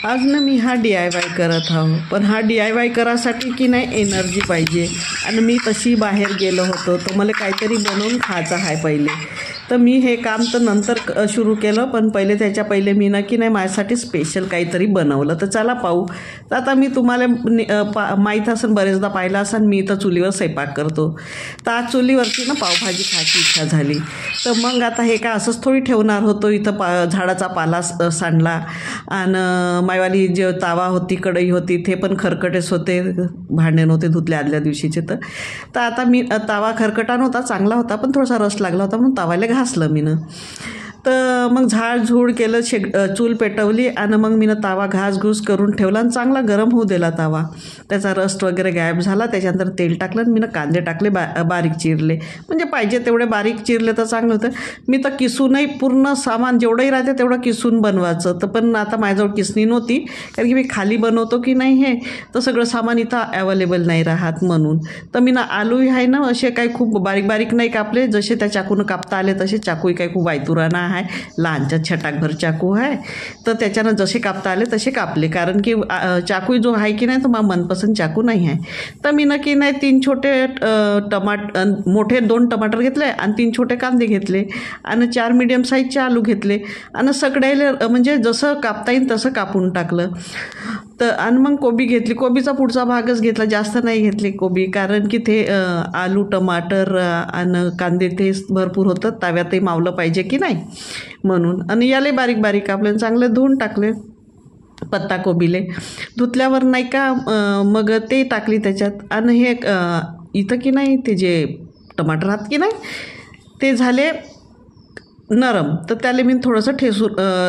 आज ना मी हा DIY करत आहो, पण हा DIY करायसाठी की नाही एनर्जी पाहिजे आणि मी तशी बाहेर गेलो होतो तर मला काहीतरी बनवून खायचं आहे पहिले. तर मी हे काम तर नंतर सुरू केलं, पण त्याच्या पहिले मी ना की नाही माझ्यासाठी स्पेशल काहीतरी बनवलं. तर चला पाहू. तर आता मी तुम्हाला माहीत असेल, बरेचदा पाहिलं असेल मी तर चुलीवर स्वयंपाक करतो. तर आज चुलीवरती ना पावभाजी खायची इच्छा झाली. तर मग आता हे काय असंच थोडी ठेवणार होतो. इथं झाडाचा पाला सांडला आणि मायवाली जे तावा होती, कढई होती, ते पण खरकटेच होते, भांडे नव्हते धुतले आदल्या दिवशीचे. तर आता मी तावा खरकटा नव्हता, चांगला होता पण थोडासा रस लागला होता म्हणून तावाला घासलं मीनं. तर मग झाडझूड केलं, चूल पेटवली आणि मग मीनं तावा घासघूस करून ठेवला आणि चांगला गरम होऊ दिला तावा. त्याचा रस वगैरे गायब झाला. त्याच्यानंतर तेल टाकलं आणि मीनं कांदे टाकले, बारीक चिरले, म्हणजे पाहिजे तेवढे बारीक चिरले तर चांगलं होतं. मी तर किसूनही पूर्ण सामान जेवढंही राहते तेवढं किसून बनवायचं. तर पण आता माझ्याजवळ किसणी नव्हती, कारण की मी खाली बनवतो की नाही हे तर सगळं सामान इथं अवेलेबल नाही राहत म्हणून. तर मी ना आलू आहे ना असे काही खूप बारीक बारीक नाही कापले, जसे त्या चाकूनं कापता आले तसे. चाकूही काही खूप वायतुराना आहे, लहानच्या छटाकभर चाकू आहे. तर त्याच्यानं जसे कापता आले तसे कापले, कारण की चाकू जो आहे की नाही तो माझा मनपसंत चाकू नाही आहे. तर मी नक्की नाही 3 छोटे मोठे 2 टमाटर घेतले आणि 3 छोटे कांदे घेतले आणि 4 मीडियम साईजचे आलू घेतले आणि सगळे म्हणजे जसं कापता येईल तसं कापून टाकलं. तर आणि मग कोबी घेतली. कोबीचा पुढचा भागच घेतला, जास्त नाही घेतली कोबी, कारण की ते आलू टमाटर आणि कांदे ते भरपूर होतं, तव्यातही मावलं पाहिजे की नाही म्हणून. आणि याले बारीक बारीक कापले, चांगले धुवून टाकले. पत्ता कोबीले धुतल्यावर नाही का मग ते टाकली त्याच्यात. आणि हे इथं की नाही ते जे टमाटर आहात की नाही ते झाले नरम, तर त्याला मी थोडंसं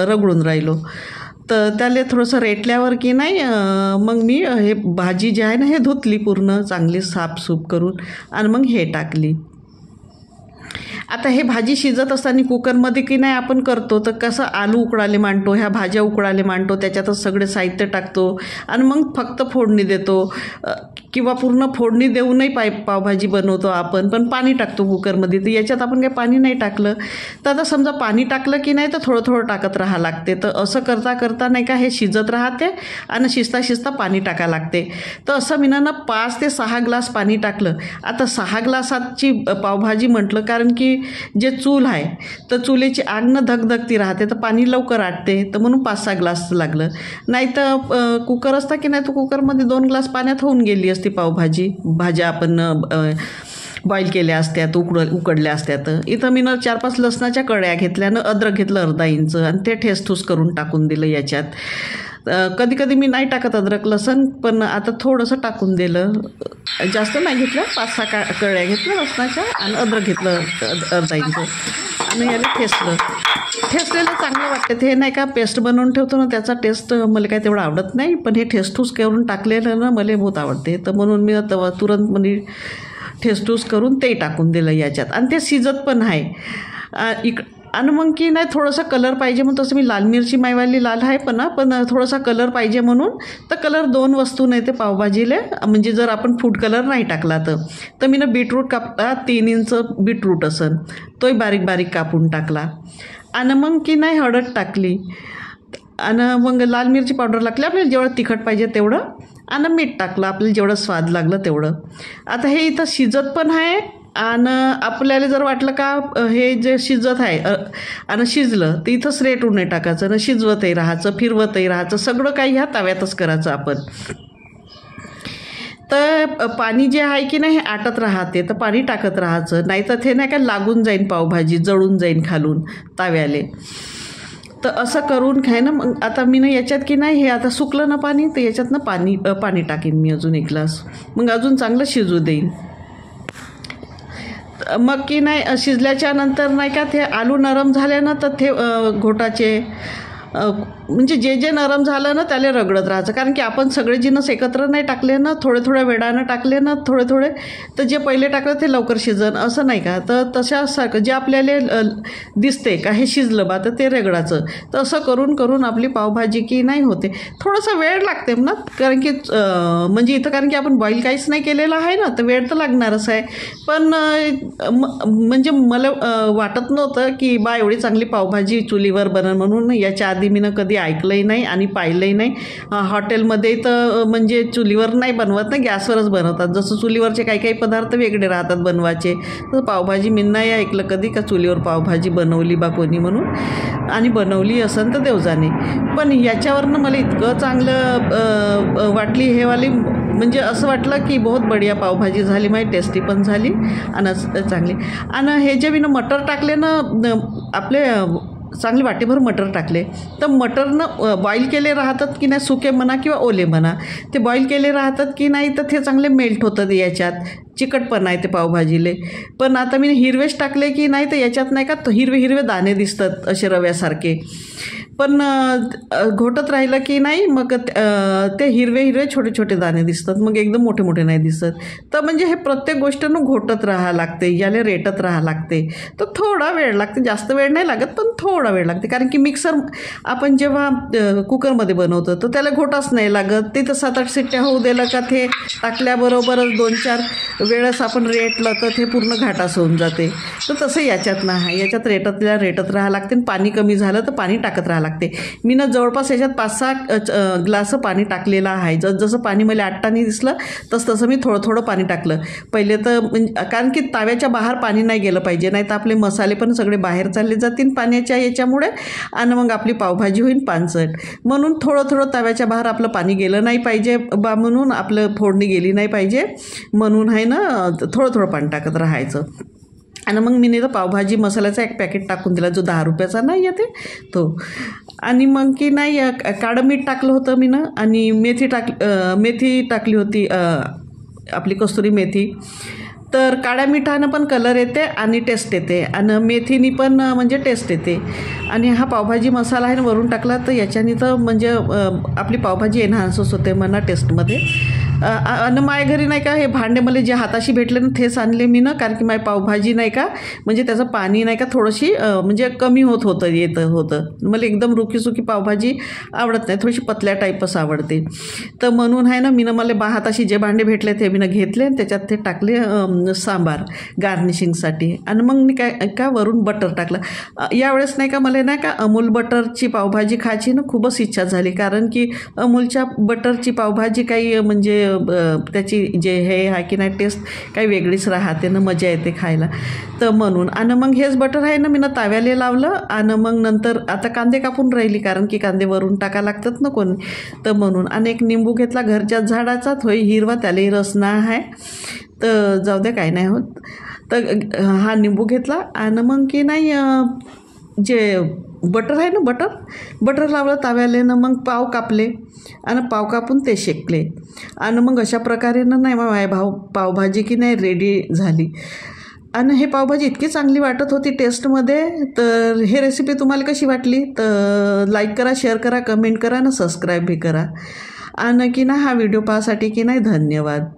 रगडून राहिलो. तर त्याला थोडंसं रेटल्यावर की नाही मग मी हे भाजी जी आहे ना हे धुतली पूर्ण चांगली साफसूफ करून आणि मग हे टाकली. आता हे भाजी शिजत असताना कुकरमध्ये की नाही आपण करतो तर कसं आलू उकडाले मांडतो, ह्या भाज्या उकडाले मांडतो, त्याच्यातच सगळे साहित्य टाकतो आणि मग फक्त फोडणी देतो, किंवा पूर्ण फोडणी देऊनही पावभाजी बनवतो आपण, पण पाणी टाकतो कुकरमध्ये. तर याच्यात आपण काही पाणी नाही टाकलं. तर आता समजा पाणी टाकलं की नाही तर थोडं थोडं टाकत राहावं लागते. तर असं करता करता नाही का हे शिजत राहते आणि शिजता शिजता पाणी टाकावं लागते. तर असं मी ना 5 ते 6 ग्लास पाणी टाकलं. आता 6 ग्लासाची पावभाजी म्हटलं, कारण की जे चूल आहे तर चुलीची आग न धगधगती राहते तर पाणी लवकर आटते, तर म्हणून 5-6 ग्लास लागलं. नाही तर कुकर असता की नाही तर कुकरमध्ये 2 ग्लास पाण्यात होऊन गेली असती पावभाजी. भाज्या आपण बॉईल केल्या असत्यात, उकडल्या असत्यात. इथं मी 4-5 लसणाच्या कळ्या घेतल्या आणि अद्रक घेतलं अर्धा इंच आणि ते ठेसठूस करून टाकून दिलं याच्यात. कधी कधी मी नाही टाकत अद्रक लसण, पण आता थोडंसं टाकून दिलं. जास्त नाही घेतलं, 5-6 कळ्या घेतल्या लसणाच्या आणि अद्रक घेतलं अर्धा इंच आणि याला ठेसलेलं चांगलं वाटते. ते नाही का पेस्ट बनवून ठेवतो ना त्याचा टेस्ट मला काही तेवढं आवडत नाही, पण हे ठेसठूस करून टाकलेलं ना मला बहुत आवडते. तर म्हणून मी तुरंत म्हणजे ठेसठूस करून ते टाकून दिलं याच्यात आणि ते शिजत पण आहे. आणि मग की नाही थोडंसं कलर पाहिजे म्हणून तसं मी लाल मिरची मायवाली लाल आहे पण थोडासा कलर पाहिजे म्हणून तर कलर 2 वस्तू नाही ते पावभाजीले, म्हणजे जर आपण फूड कलर नाही टाकला तर मी बीटरूट कापला, 3 इंच बीटरूट असन तोही बारीक बारीक कापून टाकला. आणि मग की नाही हळद टाकली आणि मग लाल मिरची पावडर टाकली आपल्याला जेवढं तिखट पाहिजे तेवढं, आणि मीठ टाकलं आपल्याला जेवढं स्वाद लागलं तेवढं. आता हे इथं शिजत पण आहे आणि आपल्याला जर वाटलं का हे जे शिजत आहे आणि शिजलं तर इथंच रेटून नाही टाकायचं ना, शिजवतही राहायचं, फिरवतही राहायचं, सगळं काही ह्या तव्यातच करायचं आपण. तर पाणी जे आहे की नाही हे आटत राहते तर पाणी टाकत राहायचं, नाही तर ते नाही का लागून जाईन पावभाजी, जळून जाईन खालून ताव्याले. तर असं करून खाय ना. मग आता मी ना याच्यात की नाही हे आता सुकलं ना पाणी, तर याच्यात ना पाणी टाकीन मी अजून 1 ग्लास, मग अजून चांगलं शिजू देईन. मग की नाही शिजल्याच्या नंतर नाही का ते आलू नरम झाले ना तर ते घोटाचे म्हणजे जे नरम झालं ना त्याला रगडत राहायचं, कारण की आपण सगळे जिन्नस एकत्र नाही टाकले ना, थोड्या वेळानं टाकले ना थोडे तर जे पहिले टाकलं ते लवकर शिजन असं नाही का. तर तशासारखं जे आपल्याला दिसते का हे शिजलं बा तर ते रगडाचं. तर असं करून आपली पावभाजी की नाही होते. थोडासा वेळ लागते ना, कारण की म्हणजे इथं कारण की आपण बॉईल काहीच नाही केलेलं आहे ना तर वेळ तर लागणारच आहे. पण म्हणजे मला वाटत नव्हतं की एवढी चांगली पावभाजी चुलीवर बनन म्हणून. याच्या आधी मी कधी कधी ऐकलंही नाही आणि पाहिलंही नाही. हॉटेलमध्ये तर म्हणजे चुलीवर नाही बनवत ना, गॅसवरच बनवतात. जसं चुलीवरचे काही काही पदार्थ वेगळे राहतात बनवायचे, तर पावभाजी मी नाही ऐकलं कधी का चुलीवर पावभाजी बनवली बा कोणी म्हणून, आणि बनवली असन तर देव जाणे. पण याच्यावरनं मला इतकं चांगलं वाटली हेवाली, म्हणजे असं वाटलं की बहुत बढिया पावभाजी झाली, माझी टेस्टी पण झाली आणि चांगली. आणि हे जे मी मटर टाकले ना आपले चांगले वाटेभर मटर टाकले, तर मटरनं बॉईल केले राहतात की नाही, सुके म्हणा किंवा ओले म्हणा, ते बॉईल केले राहतात की नाही तर ते चांगले मेल्ट होतात, याच्यात चिकटपणा आहे ते पावभाजीले. पण आता मी हिरवेच टाकले की नाही तर याच्यात नाही का हिरवे हिरवे दाणे दिसतात असे रव्यासारखे. पण घोटत राहिलं की नाही मग ते हिरवे हिरवे छोटे छोटे दाणे दिसतात, मग एकदम मोठे मोठे नाही दिसत. तर म्हणजे हे प्रत्येक गोष्टीनं घोटत राहावं लागते, याला रेटत राहावं लागते. तर थोडा वेळ लागते, जास्त वेळ नाही लागत पण थोडा वेळ लागते. कारण की मिक्सर आपण जेव्हा कुकरमध्ये बनवतो तर त्याला घोटाच नाही लागत. ते तर 7-8 शिट्ट्या होऊ दिलं का ते टाकल्याबरोबरच 2-4 वेळेस आपण रेटलं तर ते पूर्ण घाटास होऊन जाते. तर तसं याच्यात नाही, याच्यात रेटत राहावं लागते. आणि पाणी कमी झालं तर पाणी टाकत राहावं लागते. मी ना जवळपास याच्यात 5-6 ग्लास पाणी टाकलेलं आहे. जसं पाणी मला आटताना दिसलं तसं मी थोडं थोडं पाणी टाकलं पहिले. तर कारण की ताव्याच्या बाहेर पाणी नाही गेलं पाहिजे, नाही तर आपले मसाले पण सगळे बाहेर चालले जातील पाण्याच्या याच्यामुळे आणि मग आपली पावभाजी होईल पानसट. म्हणून थोडं थोडं ताव्याच्या बाहेर आपलं पाणी गेलं नाही पाहिजे बा, म्हणून आपलं फोडणी गेली नाही पाहिजे म्हणून आहे ना थोडं थोडं पाणी टाकत राहायचं. आणि मग मी तर पावभाजी मसाल्याचा एक पॅकेट टाकून दिला, जो 10 रुपयाचा नाही येते तो. आणि मग की नाही काळं मीठ टाकलं होतं मी ना, आणि मेथी टाकली होती आपली कस्तुरी मेथी. तर काळ्या मिठानं पण कलर येते आणि टेस्ट येते, आणि मेथीनी पण म्हणजे टेस्ट येते. आणि हा पावभाजी मसाला आहे ना वरून टाकला तर याच्याने तर म्हणजे आपली पावभाजी एनहान्सच होते म्हणा टेस्टमध्ये. आणि माझ्या घरी नाही का हे भांडे मला जे हाताशी भेटले ना तेच आणले मी ना, कारण की माझी पावभाजी नाही का म्हणजे त्याचं पाणी नाही का थोडीशी म्हणजे कमी होतं. मला एकदम रुखीसुखी पावभाजी आवडत नाही, थोडीशी पतल्या टाईपच आवडते. तर म्हणून आहे ना मी ना मला हाताशी जे भांडे भेटले ते मी ना घेतले आणि त्याच्यात ते टाकले सांबार गार्निशिंगसाठी. आणि मग मी काय वरून बटर टाकलं. यावेळेस नाही का मला नाही का अमूल बटरची पावभाजी खायची ना खूपच इच्छा झाली, कारण की अमूलच्या बटरची पावभाजी काही म्हणजे त्याची जे हे आहे की नाही टेस्ट काही वेगळीच राहते ना, मजा येते खायला. तर म्हणून आणि मग हेच बटर आहे ना मी ना ताव्याला लावलं. आणि मग नंतर आता कांदे कापून राहिली, कारण की कांदे वरून टाका लागतात ना कोणी, तर म्हणून. आणि एक निंबू घेतला घरच्या झाडाचा, थोडी हिरवा, त्यालाही रस ना आहे तर जाऊ द्या काही नाही होत. तर हा निंबू घेतला आणि मग की नाही जे बटर आहे ना बटर लावलं ताव्याले ना, मग पाव कापले आणि पाव कापून ते शेकले. आणि मग अशा प्रकारे ना नाही पावभाजी की नाही रेडी झाली. आणि हे पावभाजी इतकी चांगली वाटत होती टेस्टमध्ये. तर हे रेसिपी तुम्हाला कशी वाटली तर लाईक करा, शेअर करा, कमेंट करा आणि सबस्क्राईब बी करा. आणि की ना हा व्हिडिओ पाहासाठी की नाही धन्यवाद.